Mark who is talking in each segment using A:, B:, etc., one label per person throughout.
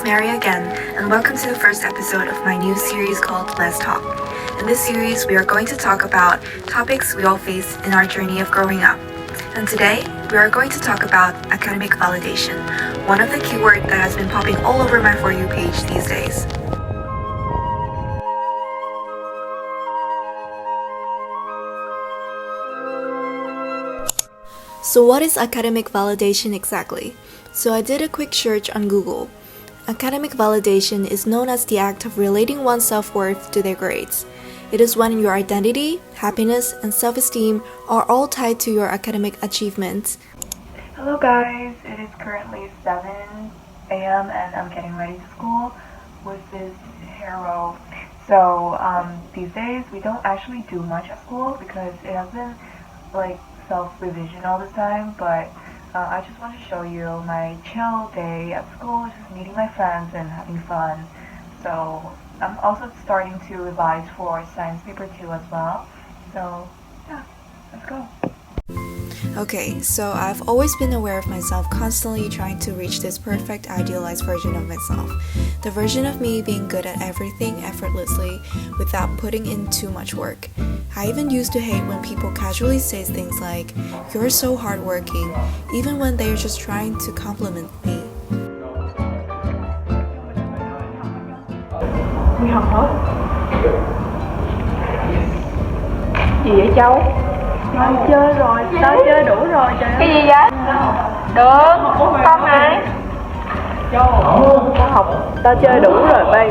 A: Mary again, and welcome to the first episode of my new series called Let's Talk. In this series, we are going to talk about topics we all face in our journey of growing up. And today, we are going to talk about academic validation, one of the keywords that has been popping all over my For You page these days. So what is academic validation exactly? So I did a quick search on Google. Academic validation is known as the act of relating one's self-worth to their grades. It is when your identity, happiness, and self-esteem are all tied to your academic achievements.
B: Hello guys, it is currently 7 a.m. and I'm getting ready to school with this hair roll. So these days we don't actually do much at school because it has been like self-revision all the time, but I just want to show you my chill day at school, just meeting my friends and having fun. So I'm also starting to revise for science paper 2 as well. So yeah, let's go.
A: Okay, so I've always been aware of myself constantly trying to reach this perfect idealized version of myself. The version of me being good at everything effortlessly without putting in too much work. I even used to hate when people casually say things like, "You're so hardworking," even when they're just trying to compliment me.
B: Đi học hết. Gì vậy Châu? Tao chơi rồi, tao chơi đủ rồi trời ơi. Cái gì vậy? Được, con này. Tao học, tao chơi đủ rồi bay.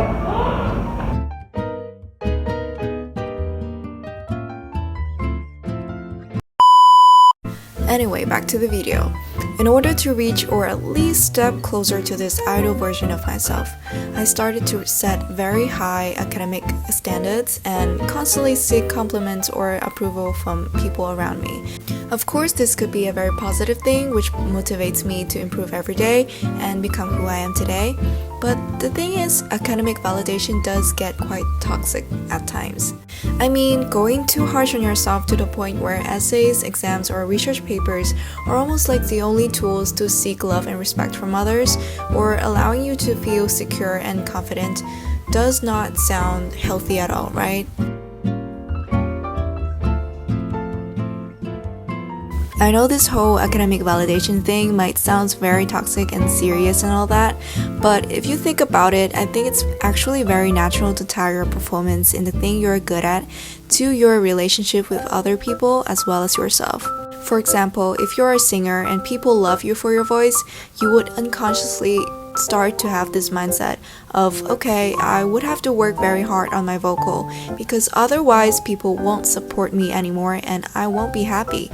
A: Anyway, back to the video. In order to reach or at least step closer to this ideal version of myself, I started to set very high academic standards and constantly seek compliments or approval from people around me. Of course, this could be a very positive thing which motivates me to improve every day and become who I am today. But the thing is, academic validation does get quite toxic at times. I mean, going too harsh on yourself to the point where essays, exams, or research papers are almost like the only tools to seek love and respect from others, or allowing you to feel secure and confident, does not sound healthy at all, right? I know this whole academic validation thing might sound very toxic and serious and all that, but if you think about it, I think it's actually very natural to tie your performance in the thing you're good at to your relationship with other people as well as yourself. For example, if you're a singer and people love you for your voice, you would unconsciously start to have this mindset of, okay, I would have to work very hard on my vocal because otherwise people won't support me anymore and I won't be happy.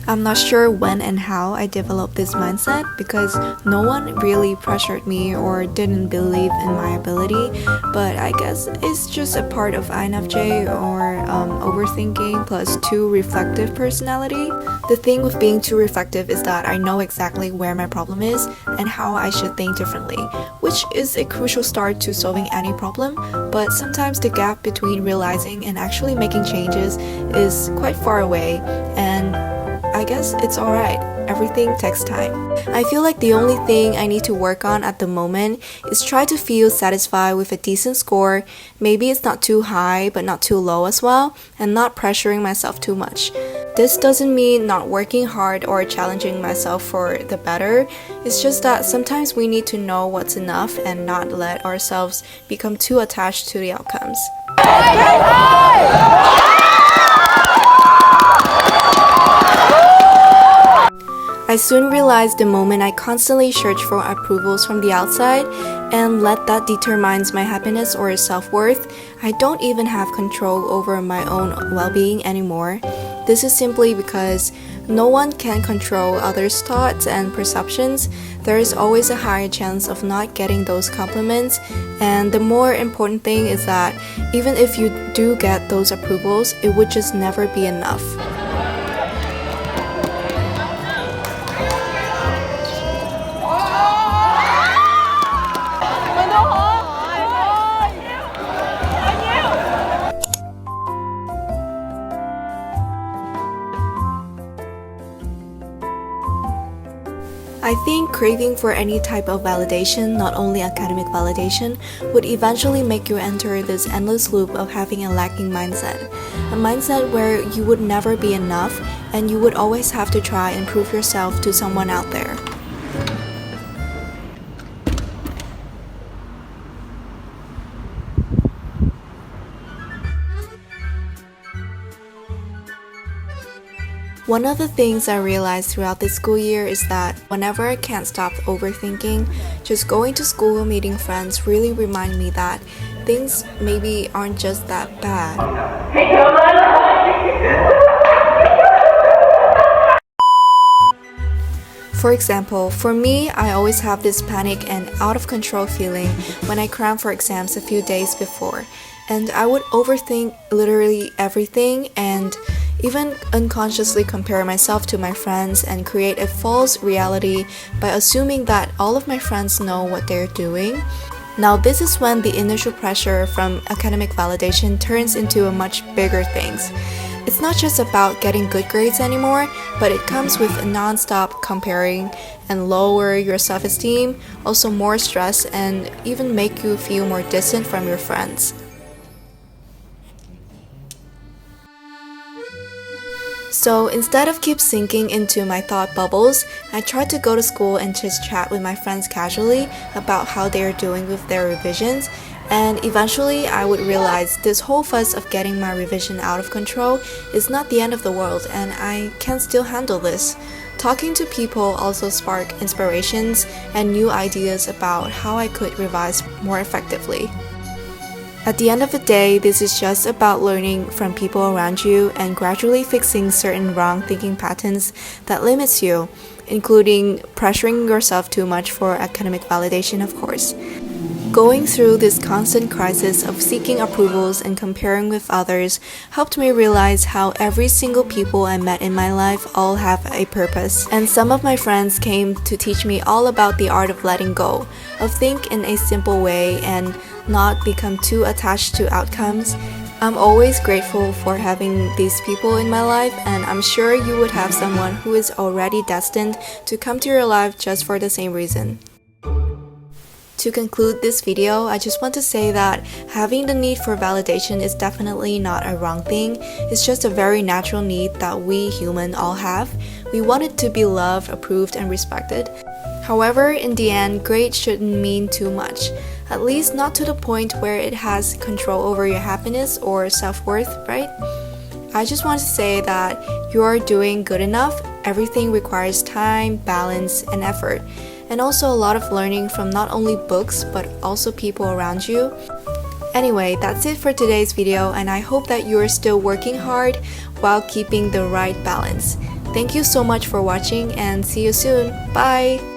A: I'm not sure when and how I developed this mindset because no one really pressured me or didn't believe in my ability, but I guess it's just a part of INFJ or overthinking plus too reflective personality. The thing with being too reflective is that I know exactly where my problem is and how I should think differently, which is a crucial start to solving any problem, but sometimes the gap between realizing and actually making changes is quite far away, and I guess it's alright. Everything takes time. I feel like the only thing I need to work on at the moment is try to feel satisfied with a decent score. Maybe it's not too high but not too low as well, and not pressuring myself too much. This doesn't mean not working hard or challenging myself for the better. It's just that sometimes we need to know what's enough and not let ourselves become too attached to the outcomes. I soon realized the moment I constantly search for approvals from the outside and let that determine my happiness or self-worth, I don't even have control over my own well-being anymore. This is simply because No one can control others' thoughts and perceptions. There is always a higher chance of not getting those compliments, and the more important thing is that even if you do get those approvals, it would just never be enough. I think craving for any type of validation, not only academic validation, would eventually make you enter this endless loop of having a lacking mindset. A mindset where you would never be enough and you would always have to try and prove yourself to someone out there. One of the things I realized throughout this school year is that whenever I can't stop overthinking, just going to school and meeting friends really remind me that things maybe aren't just that bad. For example, for me, I always have this panic and out of control feeling when I cram for exams a few days before, and I would overthink literally everything and even unconsciously compare myself to my friends and create a false reality by assuming that all of my friends know what they're doing. Now this is when the initial pressure from academic validation turns into a much bigger things. It's not just about getting good grades anymore, but it comes with a non-stop comparing and lower your self-esteem, also more stress, and even make you feel more distant from your friends. So instead of keep sinking into my thought bubbles, I tried to go to school and just chat with my friends casually about how they are doing with their revisions, and eventually I would realize this whole fuss of getting my revision out of control is not the end of the world and I can still handle this. Talking to people also sparked inspirations and new ideas about how I could revise more effectively. At the end of the day, this is just about learning from people around you and gradually fixing certain wrong thinking patterns that limits you, including pressuring yourself too much for academic validation, of course. Going through this constant crisis of seeking approvals and comparing with others helped me realize how every single people I met in my life all have a purpose. And some of my friends came to teach me all about the art of letting go, of think in a simple way and not become too attached to outcomes. I'm always grateful for having these people in my life, and I'm sure you would have someone who is already destined to come to your life just for the same reason. To conclude this video, I just want to say that having the need for validation is definitely not a wrong thing. It's just a very natural need that we humans all have. We want it to be loved, approved, and respected. However, in the end, grades shouldn't mean too much. At least not to the point where it has control over your happiness or self-worth, right? I just want to say that you're doing good enough. Everything requires time, balance, and effort. And also a lot of learning from not only books, but also people around you. Anyway, that's it for today's video, and I hope that you're still working hard while keeping the right balance. Thank you so much for watching, and see you soon. Bye!